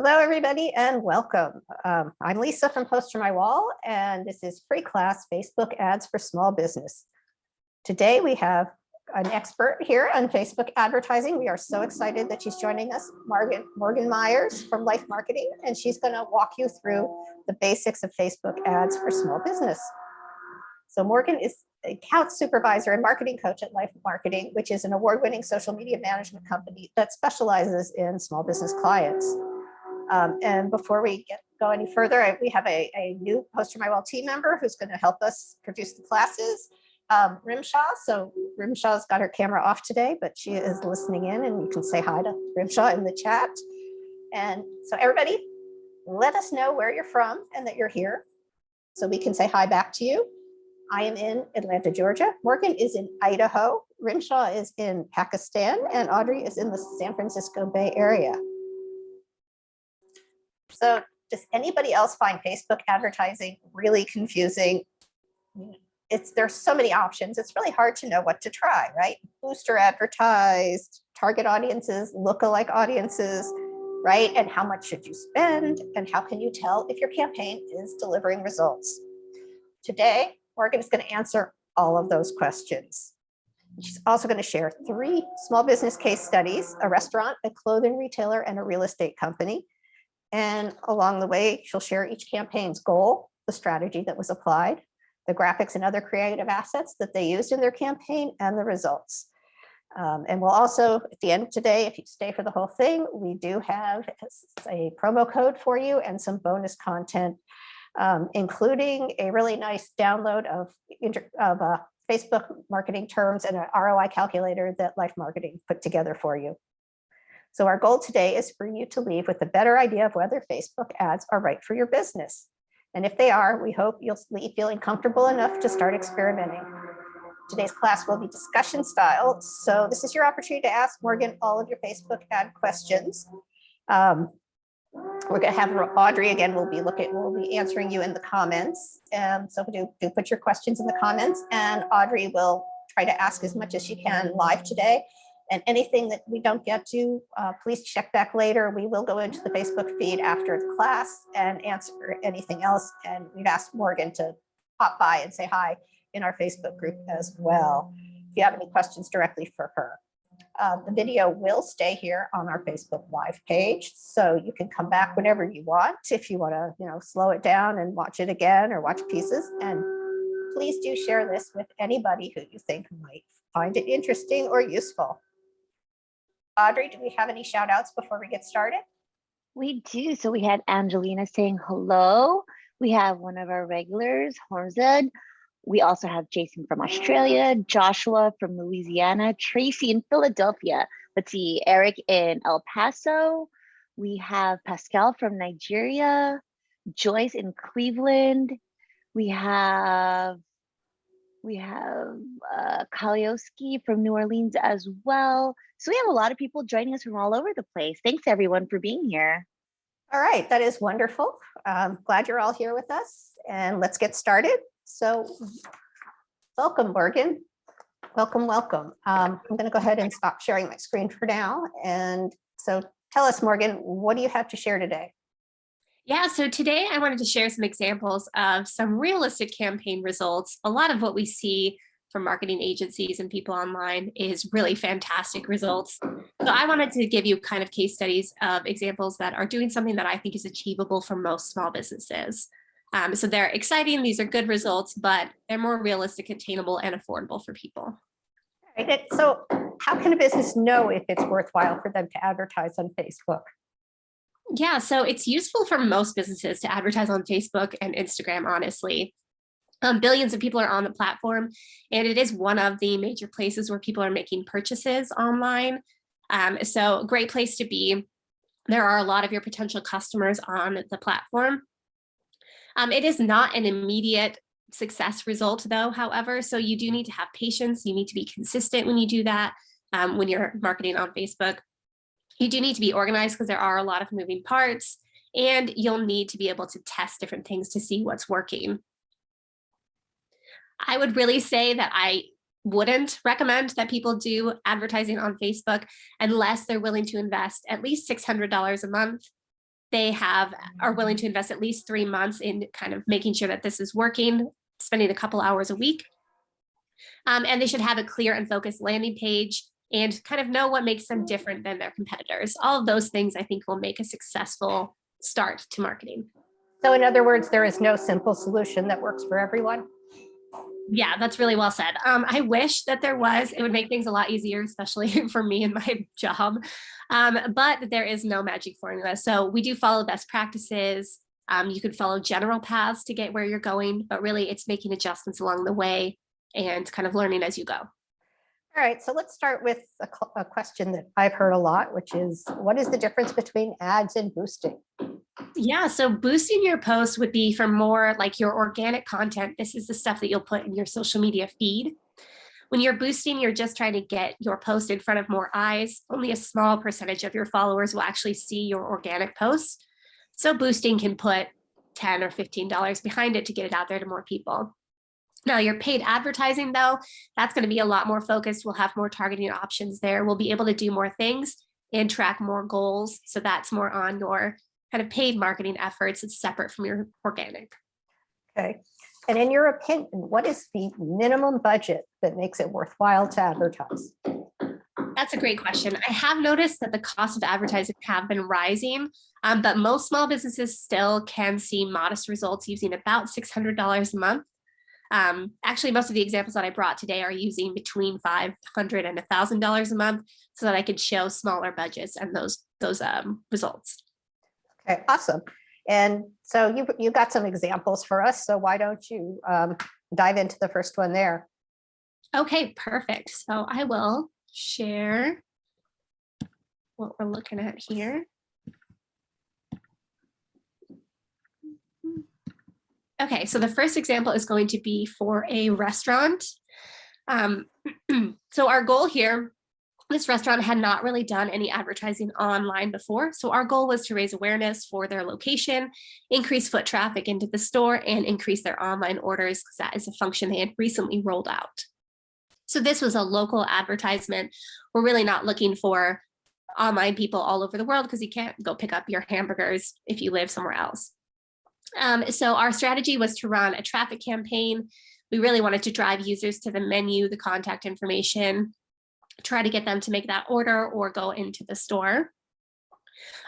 Hello, everybody, and welcome. I'm Lisa from PosterMyWall, and this is free class Facebook ads for small business. Today, we have an expert here on Facebook advertising. We are so excited that she's joining us, Morgan Myers from Life Marketing, and she's going to walk you through the basics of Facebook ads for small business. So Morgan is account supervisor and marketing coach at Life Marketing, which is an award-winning social media management company that specializes in small business clients. And before we go any further, we have a new PosterMyWall team member who's going to help us produce the classes, Rimshaw. So Rimshaw's got her camera off today, but she is listening in, and you can say hi to Rimshaw in the chat. And so everybody, let us know where you're from and that you're here so we can say hi back to you. I am in Atlanta, Georgia. Morgan is in Idaho. Rimshaw is in Pakistan, and Audrey is in the San Francisco Bay Area. So does anybody else find Facebook advertising really confusing? There's so many options. It's really hard to know what to try, right? Booster advertised, target audiences, lookalike audiences, right? And how much should you spend? And how can you tell if your campaign is delivering results? Today, Morgan is going to answer all of those questions. She's also going to share 3 small business case studies: a restaurant, a clothing retailer, and a real estate company. And along the way, she'll share each campaign's goal, the strategy that was applied, the graphics and other creative assets that they used in their campaign, and the results. And we'll also, at the end of today, if you stay for the whole thing, we do have a promo code for you and some bonus content, including a really nice download of Facebook marketing terms and an ROI calculator that Life Marketing put together for you. So our goal today is for you to leave with a better idea of whether Facebook ads are right for your business. And if they are, we hope you'll leave feeling comfortable enough to start experimenting. Today's class will be discussion style. So this is your opportunity to ask Morgan all of your Facebook ad questions. We're going to have Audrey again. We'll be answering you in the comments. So do put your questions in the comments, and Audrey will try to ask as much as she can live today. And anything that we don't get to, please check back later. We will go into the Facebook feed after the class and answer anything else. And we've asked Morgan to pop by and say hi in our Facebook group as well, if you have any questions directly for her. The video will stay here on our Facebook Live page, so you can come back whenever you want if you want to, slow it down and watch it again or watch pieces. And please do share this with anybody who you think might find it interesting or useful. Audrey, do we have any shout outs before we get started? We do. So we had Angelina saying hello. We have one of our regulars, Horzed. We also have Jason from Australia, Joshua from Louisiana, Tracy in Philadelphia. Let's see, Eric in El Paso. We have Pascal from Nigeria, Joyce in Cleveland. We have Kalioski from New Orleans as well. So we have a lot of people joining us from all over the place. Thanks everyone for being here. All right, that is wonderful. Glad you're all here with us, and let's get started. So welcome, Morgan. Welcome. I'm going to go ahead and stop sharing my screen for now. And so tell us, Morgan, what do you have to share today? Yeah, so today I wanted to share some examples of some realistic campaign results. A lot of what we see from marketing agencies and people online is really fantastic results. So I wanted to give you kind of case studies of examples that are doing something that I think is achievable for most small businesses. So they're exciting, these are good results, but they're more realistic, attainable, and affordable for people. Right. So how can a business know if it's worthwhile for them to advertise on Facebook? Yeah, so it's useful for most businesses to advertise on Facebook and Instagram, honestly. Billions of people are on the platform, and it is one of the major places where people are making purchases online. So great place to be. There are a lot of your potential customers on the platform. It is not an immediate success result though, however, so you do need to have patience. You need to be consistent when you do that. When you're marketing on Facebook, you do need to be organized because there are a lot of moving parts, and you'll need to be able to test different things to see what's working. I would really say that I wouldn't recommend that people do advertising on Facebook unless they're willing to invest at least $600 a month they are willing to invest at least 3 months in kind of making sure that this is working, spending a couple hours a week. And they should have a clear and focused landing page and kind of know what makes them different than their competitors. All of those things I think will make a successful start to marketing. So in other words, there is no simple solution that works for everyone. Yeah, that's really well said. I wish that there was. It would make things a lot easier, especially for me and my job. But there is no magic formula. So we do follow best practices. You could follow general paths to get where you're going, but really it's making adjustments along the way and kind of learning as you go. All right, so let's start with a question that I've heard a lot, which is, what is the difference between ads and boosting? Yeah, so boosting your posts would be for more like your organic content. This is the stuff that you'll put in your social media feed. When you're boosting, you're just trying to get your post in front of more eyes. Only a small percentage of your followers will actually see your organic posts. So boosting can put $10 or $15 behind it to get it out there to more people. Now, your paid advertising, though, that's going to be a lot more focused. We'll have more targeting options there. We'll be able to do more things and track more goals. So that's more on your kind of paid marketing efforts. It's separate from your organic. Okay. And in your opinion, what is the minimum budget that makes it worthwhile to advertise? That's a great question. I have noticed that the cost of advertising have been rising, but most small businesses still can see modest results using about $600 a month. Actually, most of the examples that I brought today are using between $500 and $1,000 a month so that I could show smaller budgets and those results. Okay, awesome. And so you got some examples for us. So why don't you dive into the first one there? Okay, perfect. So I will share what we're looking at here. Okay, so the first example is going to be for a restaurant. So our goal here, this restaurant had not really done any advertising online before. So our goal was to raise awareness for their location, increase foot traffic into the store, and increase their online orders because that is a function they had recently rolled out. So this was a local advertisement. We're really not looking for online people all over the world because you can't go pick up your hamburgers if you live somewhere else. So our strategy was to run a traffic campaign. We really wanted to drive users to the menu, the contact information, try to get them to make that order or go into the store.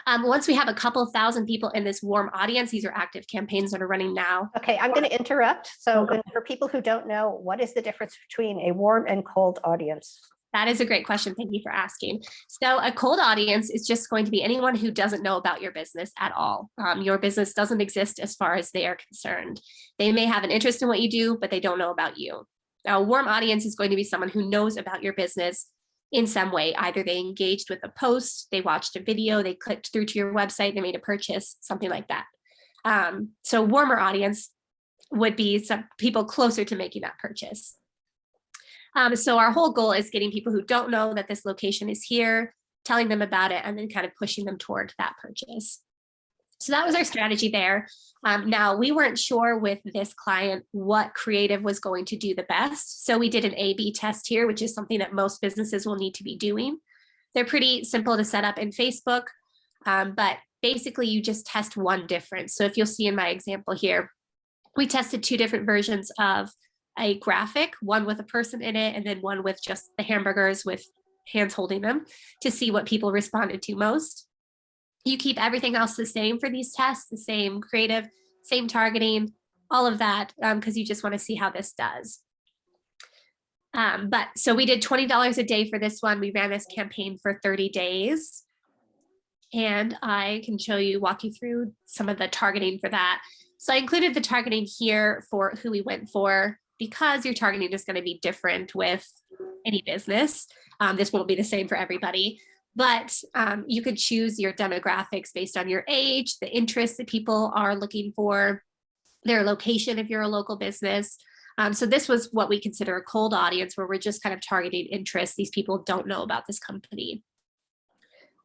Once we have a couple thousand people in this warm audience, these are active campaigns that are running now. Okay, I'm going to interrupt. So for people who don't know, what is the difference between a warm and cold audience? That is a great question. Thank you for asking. So a cold audience is just going to be anyone who doesn't know about your business at all. Your business doesn't exist as far as they are concerned. They may have an interest in what you do, but they don't know about you. Now, a warm audience is going to be someone who knows about your business in some way. Either they engaged with a post, they watched a video, they clicked through to your website, they made a purchase, something like that. So warmer audience would be some people closer to making that purchase. So our whole goal is getting people who don't know that this location is here, telling them about it, and then kind of pushing them toward that purchase. So that was our strategy there. Now, we weren't sure with this client what creative was going to do the best. So we did an A/B test here, which is something that most businesses will need to be doing. They're pretty simple to set up in Facebook, but basically you just test one difference. So if you'll see in my example here, we tested two different versions of a graphic, one with a person in it, and then one with just the hamburgers with hands holding them to see what people responded to most. You keep everything else the same for these tests, the same creative, same targeting, all of that, because you just want to see how this does. But so we did $20 a day for this one. We ran this campaign for 30 days. And I can walk you through some of the targeting for that. So I included the targeting here for who we went for, because your targeting is going to be different with any business. This won't be the same for everybody, but you could choose your demographics based on your age, the interests that people are looking for, their location if you're a local business. So this was what we consider a cold audience, where we're just kind of targeting interests. These people don't know about this company.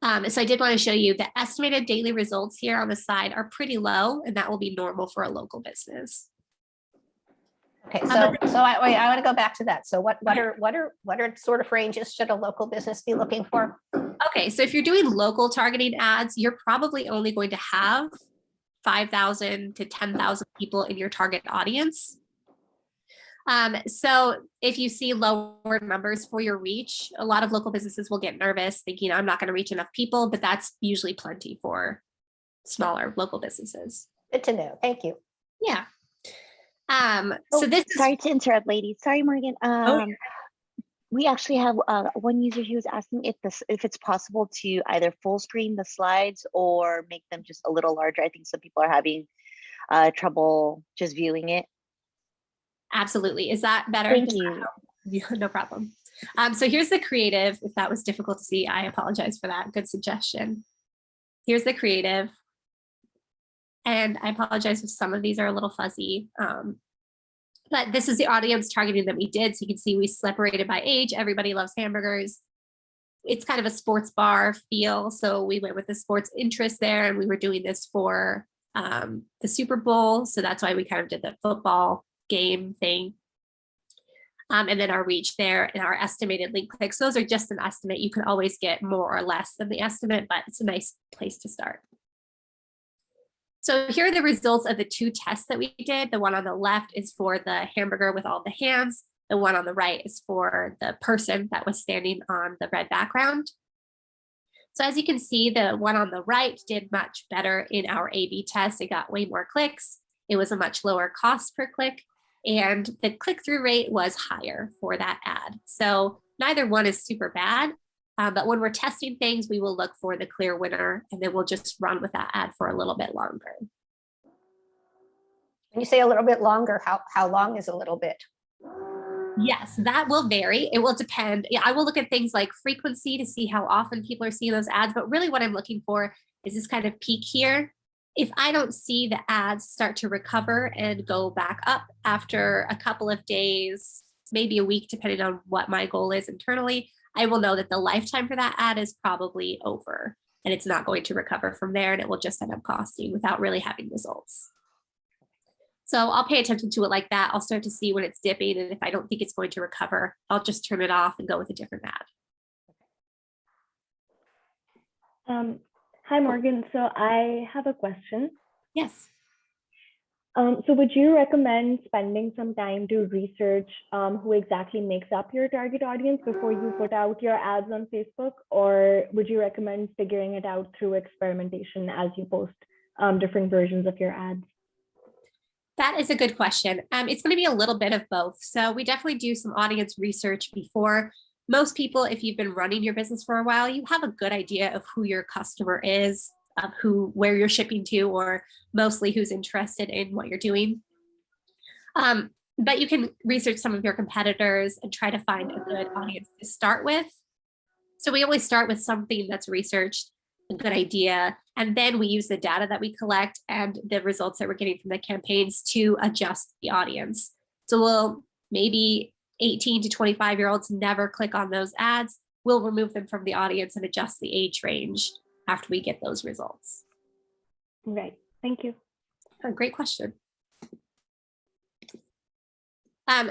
So I did want to show you the estimated daily results here on the side are pretty low, and that will be normal for a local business. Okay, so I want to go back to that. So what are sort of ranges should a local business be looking for? Okay, so if you're doing local targeting ads, you're probably only going to have 5,000 to 10,000 people in your target audience. So if you see lower numbers for your reach, a lot of local businesses will get nervous thinking I'm not going to reach enough people, but that's usually plenty for smaller local businesses. Good to know. Thank you. Yeah. So this is, sorry to interrupt, ladies. Sorry, Morgan. We actually have one user who was asking if it's possible to either full screen the slides or make them just a little larger. I think some people are having trouble just viewing it. absolutely. Is that better? Thank you. No problem. So here's the creative. If that was difficult to see, I apologize for that. Good suggestion. Here's the creative. And I apologize if some of these are a little fuzzy. But this is the audience targeting that we did. So you can see we separated by age. Everybody loves hamburgers. It's kind of a sports bar feel. So we went with the sports interest there, and we were doing this for the Super Bowl. So that's why we kind of did the football game thing. And then our reach there and our estimated link clicks. Those are just an estimate. You can always get more or less than the estimate, but it's a nice place to start. So here are the results of the two tests that we did. The one on the left is for the hamburger with all the hands. The one on the right is for the person that was standing on the red background. So as you can see, the one on the right did much better in our A/B test. It got way more clicks. It was a much lower cost per click, and the click-through rate was higher for that ad. So neither one is super bad. But when we're testing things, we will look for the clear winner, and then we'll just run with that ad for a little bit longer. When you say a little bit longer, how long is a little bit? Yes, that will vary. It will depend. Yeah, I will look at things like frequency to see how often people are seeing those ads. But really what I'm looking for is this kind of peak here. If I don't see the ads start to recover and go back up after a couple of days, maybe a week, depending on what my goal is internally, I will know that the lifetime for that ad is probably over, and it's not going to recover from there, and it will just end up costing without really having results. So I'll pay attention to it like that. I'll start to see when it's dipping, and if I don't think it's going to recover, I'll just turn it off and go with a different ad. Hi, Morgan. So I have a question. Yes. So would you recommend spending some time to research who exactly makes up your target audience before you put out your ads on Facebook? Or would you recommend figuring it out through experimentation as you post different versions of your ads? That is a good question. It's going to be a little bit of both. So we definitely do some audience research before. Most people, if you've been running your business for a while, you have a good idea of who your customer is, of where you're shipping to, or mostly who's interested in what you're doing. But you can research some of your competitors and try to find a good audience to start with. So we always start with something that's researched, a good idea, and then we use the data that we collect and the results that we're getting from the campaigns to adjust the audience. So we'll maybe 18 to 25-year-olds never click on those ads. We'll remove them from the audience and adjust the age range after we get those results. Right. Thank you. Oh, great question.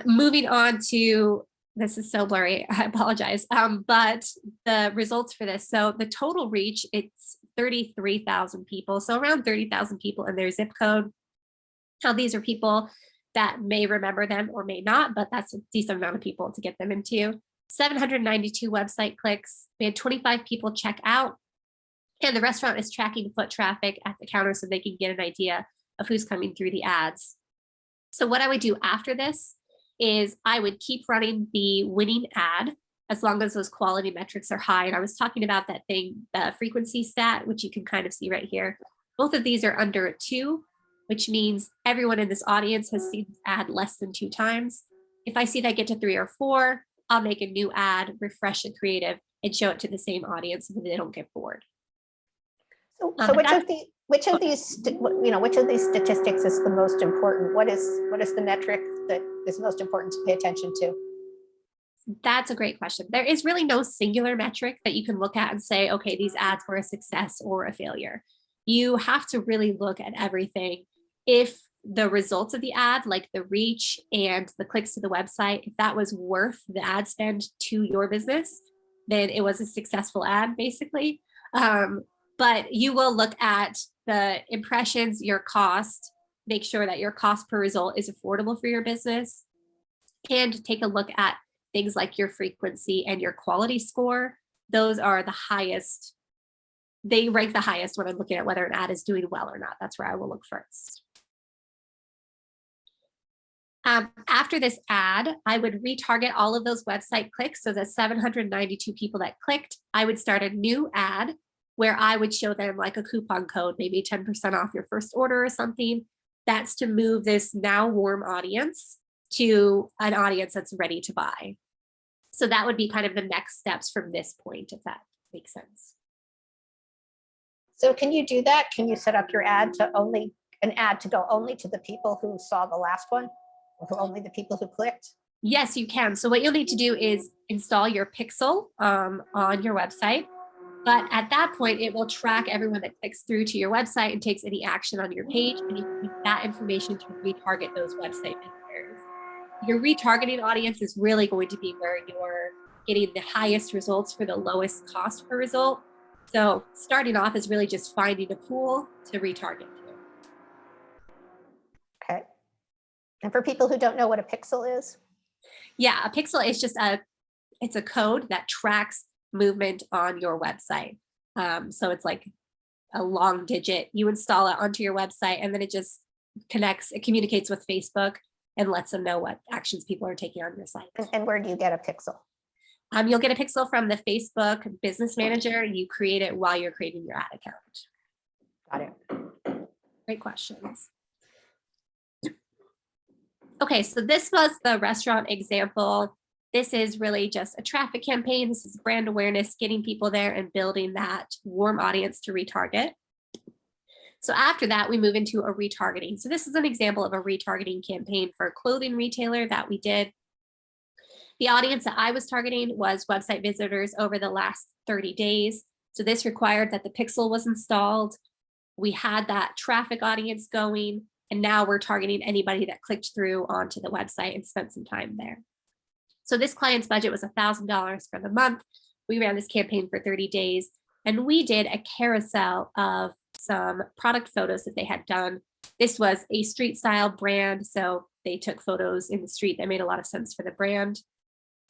Moving on to, this is so blurry, I apologize, but the results for this. So the total reach, it's 33,000 people. So around 30,000 people in their zip code. Now these are people that may remember them or may not, but that's a decent amount of people to get them into. 792 website clicks. We had 25 people check out. And the restaurant is tracking foot traffic at the counter so they can get an idea of who's coming through the ads. So what I would do after this is I would keep running the winning ad as long as those quality metrics are high. And I was talking about that thing, the frequency stat, which you can kind of see right here. Both of these are under a 2, which means everyone in this audience has seen this ad less than 2 times. If I see that get to 3 or 4, I'll make a new ad, refresh the creative, and show it to the same audience so that they don't get bored. So which of these statistics is the most important? What is the metric that is most important to pay attention to? That's a great question. There is really no singular metric that you can look at and say, okay, these ads were a success or a failure. You have to really look at everything. If the results of the ad, like the reach and the clicks to the website, if that was worth the ad spend to your business, then it was a successful ad, basically. But you will look at the impressions, your cost, make sure that your cost per result is affordable for your business, and take a look at things like your frequency and your quality score. Those are the highest. They rank the highest when I'm looking at whether an ad is doing well or not. That's where I will look first. After this ad, I would retarget all of those website clicks. So the 792 people that clicked, I would start a new ad where I would show them like a coupon code, maybe 10% off your first order or something. That's to move this now warm audience to an audience that's ready to buy. So that would be kind of the next steps from this point, if that makes sense. So can you do that? Can you set up your ad to go only to the people who saw the last one, or only the people who clicked? Yes, you can. So what you'll need to do is install your pixel on your website. But at that point, it will track everyone that clicks through to your website and takes any action on your page, and you can use that information to retarget those website visitors. Your retargeting audience is really going to be where you're getting the highest results for the lowest cost per result. So starting off is really just finding a pool to retarget to. Okay. And for people who don't know what a pixel is? Yeah, a pixel is just it's a code that tracks movement on your website. So it's like a long digit. You install it onto your website, and then it just communicates with Facebook and lets them know what actions people are taking on your site. And where do you get a pixel? You'll get a pixel from the Facebook Business Manager. You create it while you're creating your ad account. Got it. Great questions. Okay, so this was the restaurant example. This is really just a traffic campaign. This is brand awareness, getting people there and building that warm audience to retarget. So after that, we move into a retargeting. So this is an example of a retargeting campaign for a clothing retailer that we did. The audience that I was targeting was website visitors over the last 30 days. So this required that the pixel was installed. We had that traffic audience going, and now we're targeting anybody that clicked through onto the website and spent some time there. So this client's budget was $1,000 for the month. We ran this campaign for 30 days, and we did a carousel of some product photos that they had done. This was a street style brand, so they took photos in the street that made a lot of sense for the brand.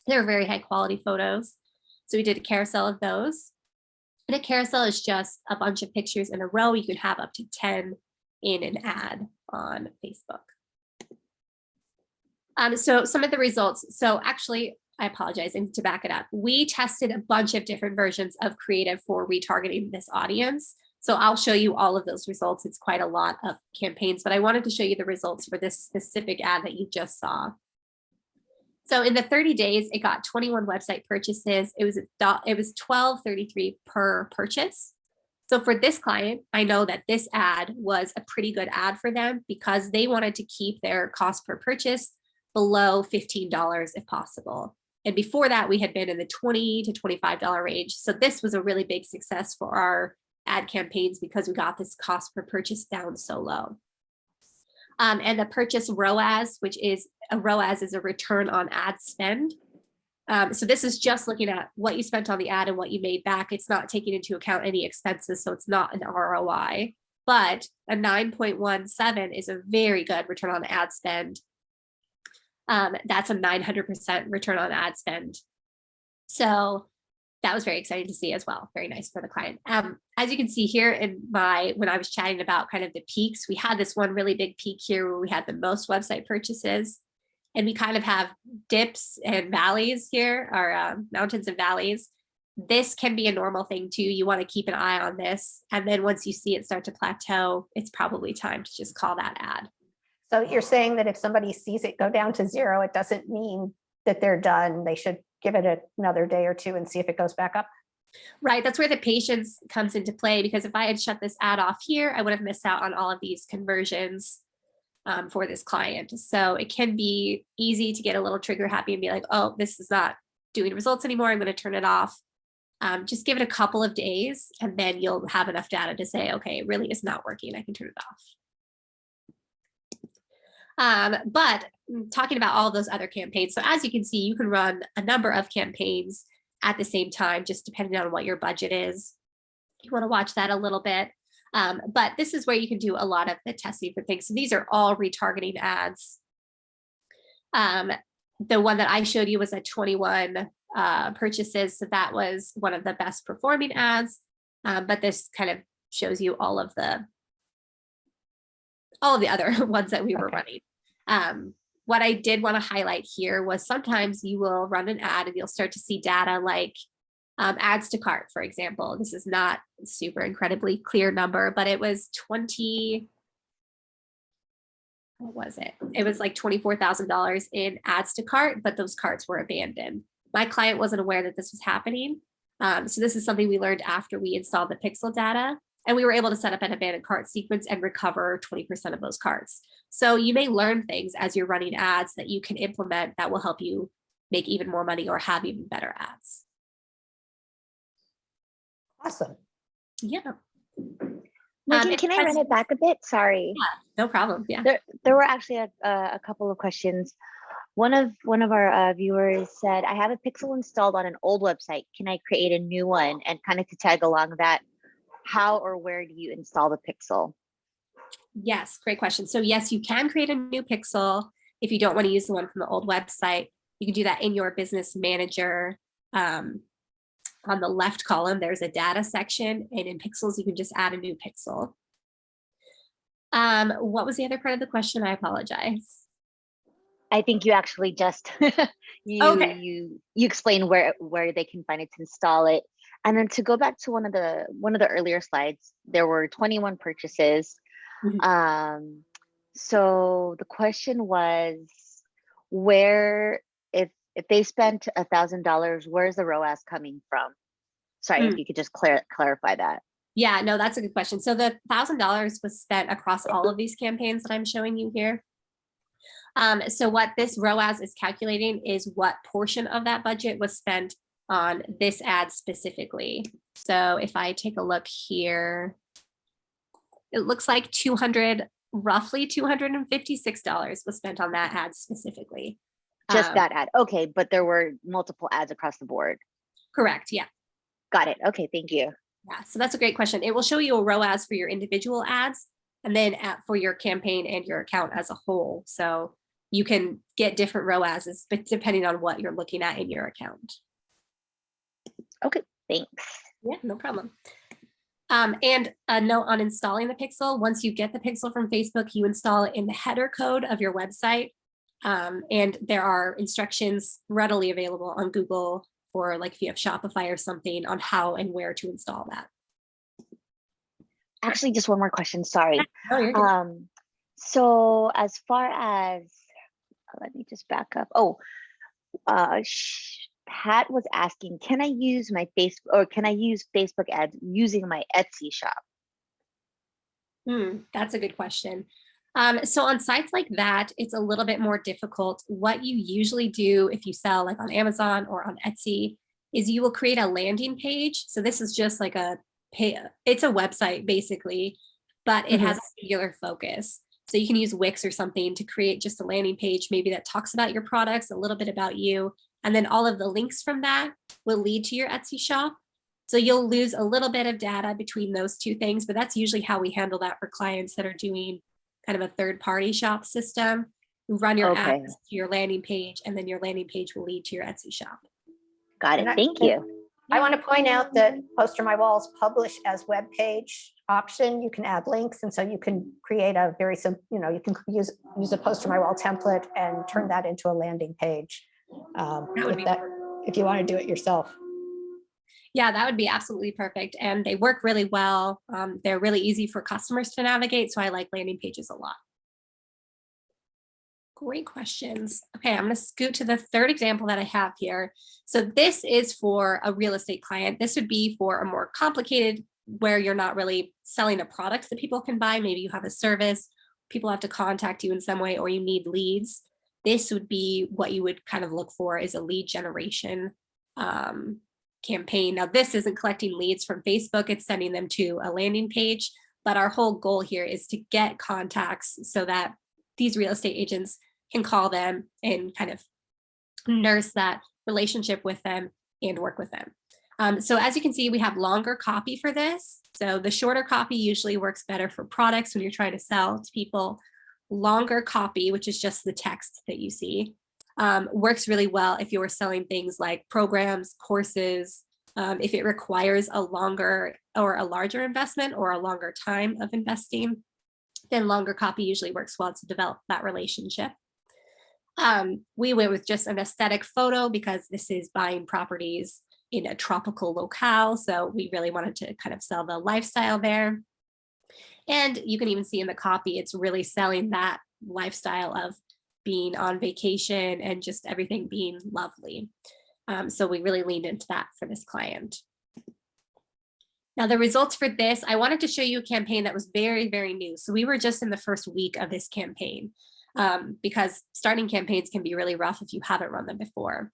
They were very high quality photos. So we did a carousel of those. And a carousel is just a bunch of pictures in a row. You could have up to 10 in an ad on Facebook. So some of the results. So actually, I apologize, and to back it up, we tested a bunch of different versions of creative for retargeting this audience. So I'll show you all of those results. It's quite a lot of campaigns, but I wanted to show you the results for this specific ad that you just saw. So in the 30 days, it got 21 website purchases. It was $12.33 per purchase. So for this client, I know that this ad was a pretty good ad for them because they wanted to keep their cost per purchase below $15 if possible. And before that, we had been in the $20 to $25 range. So this was a really big success for our ad campaigns because we got this cost per purchase down so low. And the purchase ROAS, which is a ROAS is a return on ad spend. So this is just looking at what you spent on the ad and what you made back. It's not taking into account any expenses, so it's not an ROI. But a 9.17 is a very good return on ad spend. That's a 900% return on ad spend. So that was very exciting to see as well. Very nice for the client. As you can see here when I was chatting about kind of the peaks, we had this one really big peak here where we had the most website purchases, and we kind of have dips and valleys here, or mountains and valleys. This can be a normal thing too. You want to keep an eye on this. And then once you see it start to plateau, it's probably time to just call that ad. So you're saying that if somebody sees it go down to 0, it doesn't mean that they're done. They should give it another day or two and see if it goes back up. Right. That's where the patience comes into play, because if I had shut this ad off here, I would have missed out on all of these conversions for this client. So it can be easy to get a little trigger happy and be like, oh, this is not doing results anymore. I'm going to turn it off. Just give it a couple of days and then you'll have enough data to say, okay, it really is not working. I can turn it off. But talking about all of those other campaigns, so as you can see, you can run a number of campaigns at the same time, just depending on what your budget is. You want to watch that a little bit. But this is where you can do a lot of the testing for things. So these are all retargeting ads. The one that I showed you was at 21 purchases. So that was one of the best performing ads. But this kind of shows you all of the other ones that we were running. What I did want to highlight here was sometimes you will run an ad and you'll start to see data like adds to cart, for example. This is not a super incredibly clear number, but it was what was it? It was like $24,000 in adds to cart, but those carts were abandoned. My client wasn't aware that this was happening. So this is something we learned after we installed the pixel data, and we were able to set up an abandoned cart sequence and recover 20% of those carts. So you may learn things as you're running ads that you can implement that will help you make even more money or have even better ads. Awesome. Yeah. Megan, can I run it back a bit? Sorry. Yeah, no problem. Yeah. There were actually a couple of questions. One of our viewers said, I have a pixel installed on an old website. Can I create a new one? And kind of to tag along that, how or where do you install the pixel? Yes, great question. So yes, you can create a new pixel if you don't want to use the one from the old website. You can do that in your business manager. On the left column, there's a data section, and in pixels, you can just add a new pixel. What was the other part of the question? I apologize. I think you actually just you explain where they can find it to install it. And then to go back to one of the earlier slides, there were 21 purchases. Mm-hmm. So the question was, where if they spent $1,000, where's the ROAS coming from? Sorry, if you could just clarify that. Yeah, no, that's a good question. So the $1,000 was spent across all of these campaigns that I'm showing you here. So what this ROAS is calculating is what portion of that budget was spent on this ad specifically. So if I take a look here, it looks like roughly $256 was spent on that ad specifically. Just that ad. Okay, but there were multiple ads across the board. Correct, yeah. Got it. Okay, thank you. Yeah, so that's a great question. It will show you a ROAS for your individual ads and then for your campaign and your account as a whole. So you can get different ROASs, but depending on what you're looking at in your account. Okay, thanks. Yeah, no problem. And a note on installing the pixel. Once you get the pixel from Facebook, you install it in the header code of your website. And there are instructions readily available on Google for like if you have Shopify or something on how and where to install that. Actually, just one more question. Sorry. Oh, you're good. So as far as, let me just back up. Oh, Pat was asking, can I use Facebook ads using my Etsy shop? That's a good question. So on sites like that, it's a little bit more difficult. What you usually do if you sell like on Amazon or on Etsy is you will create a landing page. So this is just like it's a website basically, but it has a singular focus. So you can use Wix or something to create just a landing page, maybe that talks about your products, a little bit about you, and then all of the links from that will lead to your Etsy shop. So you'll lose a little bit of data between those two things, but that's usually how we handle that for clients that are doing kind of a third-party shop system. You run your ads to your landing page, and then your landing page will lead to your Etsy shop. Got it. Thank you. I want to point out that PosterMyWall's publish as web page option, you can add links, and so you can create a very simple, you can use a PosterMyWall template and turn that into a landing page. If you want to do it yourself. Yeah, that would be absolutely perfect. And they work really well. They're really easy for customers to navigate. So I like landing pages a lot. Great questions. Okay, I'm going to scoot to the third example that I have here. So this is for a real estate client. This would be for a more complicated, where you're not really selling a product that people can buy. Maybe you have a service, people have to contact you in some way, or you need leads. This would be what you would kind of look for is a lead generation campaign. Now, this isn't collecting leads from Facebook, it's sending them to a landing page. But our whole goal here is to get contacts so that these real estate agents can call them and kind of nurse that relationship with them and work with them. So as you can see, we have longer copy for this. So the shorter copy usually works better for products when you're trying to sell to people. Longer copy, which is just the text that you see, works really well if you're selling things like programs, courses, if it requires a longer or a larger investment or a longer time of investing, then longer copy usually works well to develop that relationship. We went with just an aesthetic photo because this is buying properties in a tropical locale. So we really wanted to kind of sell the lifestyle there. And you can even see in the copy, it's really selling that lifestyle of being on vacation and just everything being lovely. So we really leaned into that for this client. Now the results for this, I wanted to show you a campaign that was very, very new. So we were just in the first week of this campaign because starting campaigns can be really rough if you haven't run them before.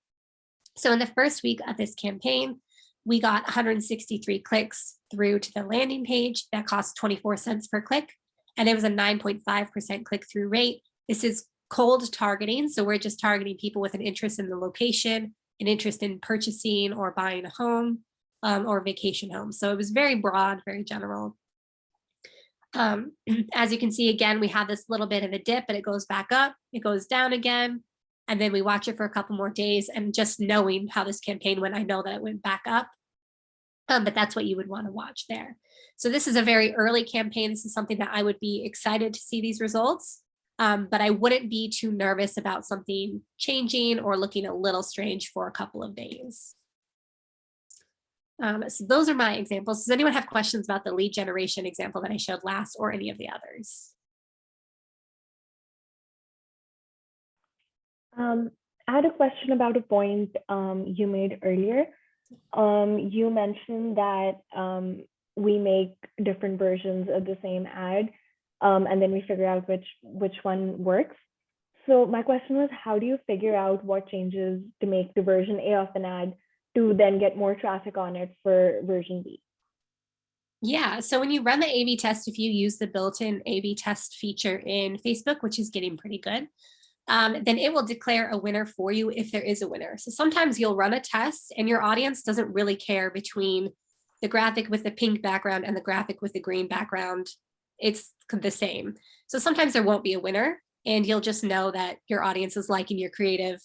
So in the first week of this campaign, we got 163 clicks through to the landing page that cost 24 cents per click. And it was a 9.5% click-through rate. This is cold targeting. So we're just targeting people with an interest in the location, an interest in purchasing or buying a home or vacation home. So it was very broad, very general. As you can see, again, we have this little bit of a dip, but it goes back up, it goes down again. And then we watch it for a couple more days, and just knowing how this campaign went, I know that it went back up, but that's what you would want to watch there. So this is a very early campaign. This is something that I would be excited to see these results, but I wouldn't be too nervous about something changing or looking a little strange for a couple of days. So those are my examples. Does anyone have questions about the lead generation example that I showed last or any of the others? I had a question about a point you made earlier. You mentioned that we make different versions of the same ad, and then we figure out which one works. So my question was, how do you figure out what changes to make to version A of an ad to then get more traffic on it for version B? Yeah, so when you run the A/B test, if you use the built-in A/B test feature in Facebook, which is getting pretty good, then it will declare a winner for you if there is a winner. So sometimes you'll run a test and your audience doesn't really care between the graphic with the pink background and the graphic with the green background. It's the same. So sometimes there won't be a winner and you'll just know that your audience is liking your creative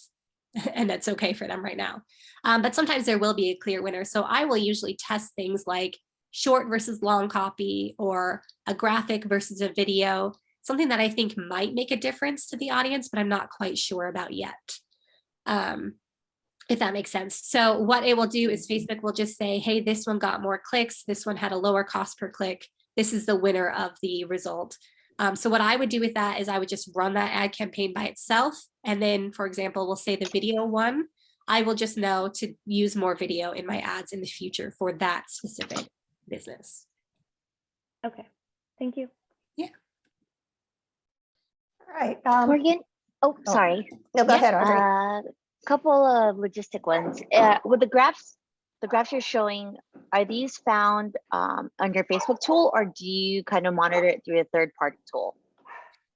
and that's okay for them right now. But sometimes there will be a clear winner. So I will usually test things like short versus long copy or a graphic versus a video, something that I think might make a difference to the audience, but I'm not quite sure about yet, if that makes sense. So what it will do is Facebook will just say, hey, this one got more clicks. This one had a lower cost per click. This is the winner of the result. So what I would do with that is I would just run that ad campaign by itself. And then, for example, we'll say the video one, I will just know to use more video in my ads in the future for that specific business. Okay, thank you. Yeah. All right. Morgan, sorry. No, go ahead, Audrey. Couple of logistic ones. With the graphs you're showing, are these found on your Facebook tool, or do you kind of monitor it through a third-party tool?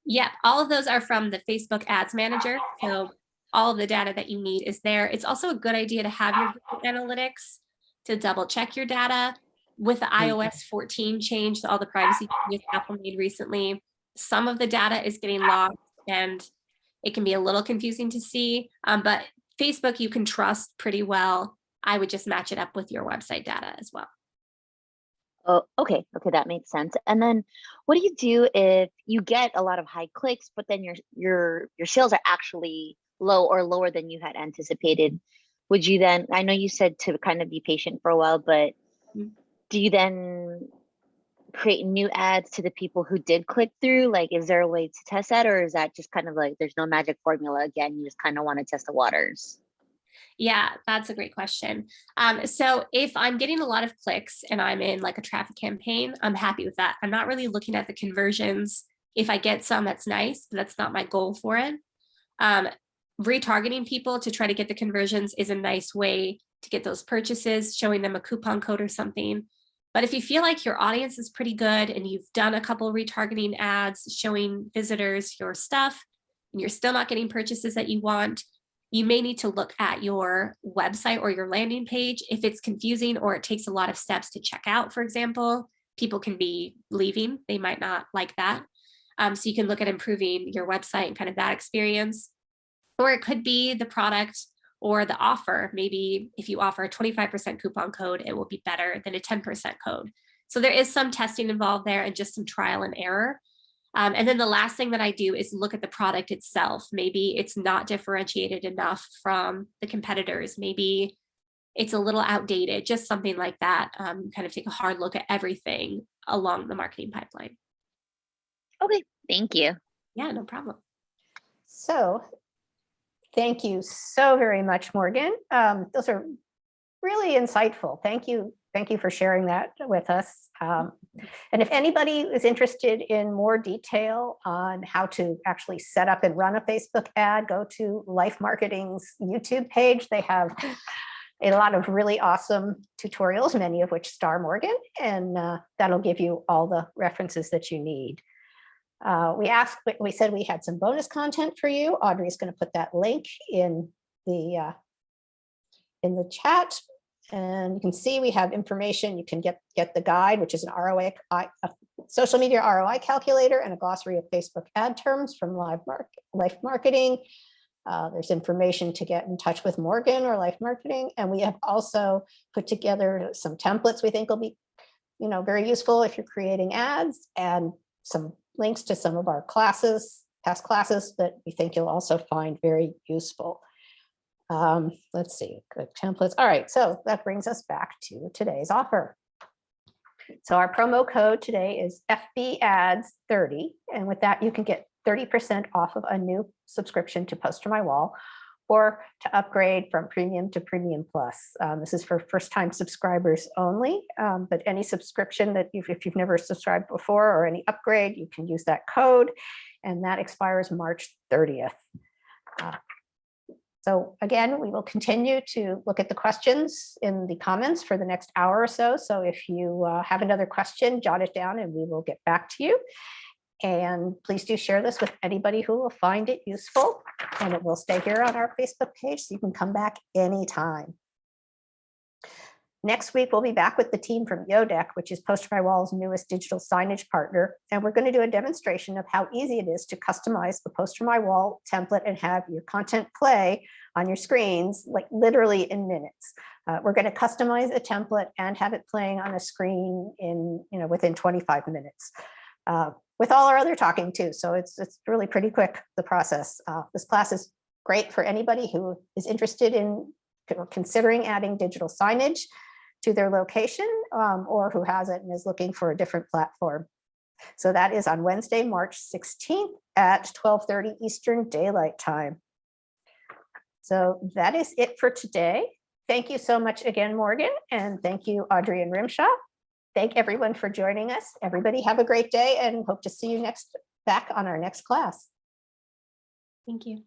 Yeah, all of those are from the Facebook Ads Manager. So all of the data that you need is there. It's also a good idea to have your Google Analytics to double check your data. With the iOS 14 change, all the privacy changes Apple made recently, some of the data is getting lost and it can be a little confusing to see, but Facebook you can trust pretty well. I would just match it up with your website data as well. Oh, okay, that makes sense. And then what do you do if you get a lot of high clicks, but then your sales are actually low or lower than you had anticipated? Would you then, I know you said to kind of be patient for a while, but do you then create new ads to the people who did click through? Like, is there a way to test that, or is that just kind of like there's no magic formula? Again, you just kind of want to test the waters. Yeah, that's a great question. So if I'm getting a lot of clicks and I'm in like a traffic campaign, I'm happy with that. I'm not really looking at the conversions. If I get some, that's nice, but that's not my goal for it. Retargeting people to try to get the conversions is a nice way to get those purchases, showing them a coupon code or something. But if you feel like your audience is pretty good and you've done a couple retargeting ads showing visitors your stuff and you're still not getting purchases that you want, you may need to look at your website or your landing page. If it's confusing or it takes a lot of steps to check out, for example, people can be leaving. They might not like that. So you can look at improving your website and kind of that experience. Or it could be the product or the offer. Maybe if you offer a 25% coupon code, it will be better than a 10% code. So there is some testing involved there and just some trial and error. And then the last thing that I do is look at the product itself. Maybe it's not differentiated enough from the competitors. Maybe it's a little outdated, just something like that. Kind of take a hard look at everything along the marketing pipeline. Okay, thank you. Yeah, no problem. So thank you so very much, Morgan. Those are really insightful. Thank you. Thank you for sharing that with us. And if anybody is interested in more detail on how to actually set up and run a Facebook ad, go to Life Marketing's YouTube page. They have a lot of really awesome tutorials, many of which star Morgan, and that'll give you all the references that you need. We said we had some bonus content for you. Audrey is going to put that link in the chat, and you can see we have information. You can get the guide, which is an ROI, a social media ROI calculator, and a glossary of Facebook ad terms from Life Marketing. There's information to get in touch with Morgan or Life Marketing, and we have also put together some templates we think will be, very useful if you're creating ads, and some links to some of our classes, past classes that we think you'll also find very useful. Let's see, good templates. All right, so that brings us back to today's offer. So our promo code today is FBAds30, and with that you can get 30% off of a new subscription to PosterMyWall, or to upgrade from Premium to Premium Plus. This is for first-time subscribers only, but any subscription that if you've never subscribed before, or any upgrade, you can use that code, and that expires March 30th. So again, we will continue to look at the questions in the comments for the next hour or so. So if you have another question, jot it down and we will get back to you. And please do share this with anybody who will find it useful, and it will stay here on our Facebook page, so you can come back anytime. Next week, we'll be back with the team from Yodeck, which is PosterMyWall's newest digital signage partner. And we're going to do a demonstration of how easy it is to customize the PosterMyWall template and have your content play on your screens, like literally in minutes. We're going to customize a template and have it playing on a screen in, within 25 minutes. With all our other talking too. So it's really pretty quick, the process. This class is great for anybody who is interested in considering adding digital signage to their location, or who has it and is looking for a different platform. So that is on Wednesday, March 16th at 12:30 Eastern Daylight Time. So that is it for today. Thank you so much again, Morgan, and thank you, Audrey and Rimshaw. Thank everyone for joining us. Everybody have a great day, and hope to see you back on our next class. Thank you.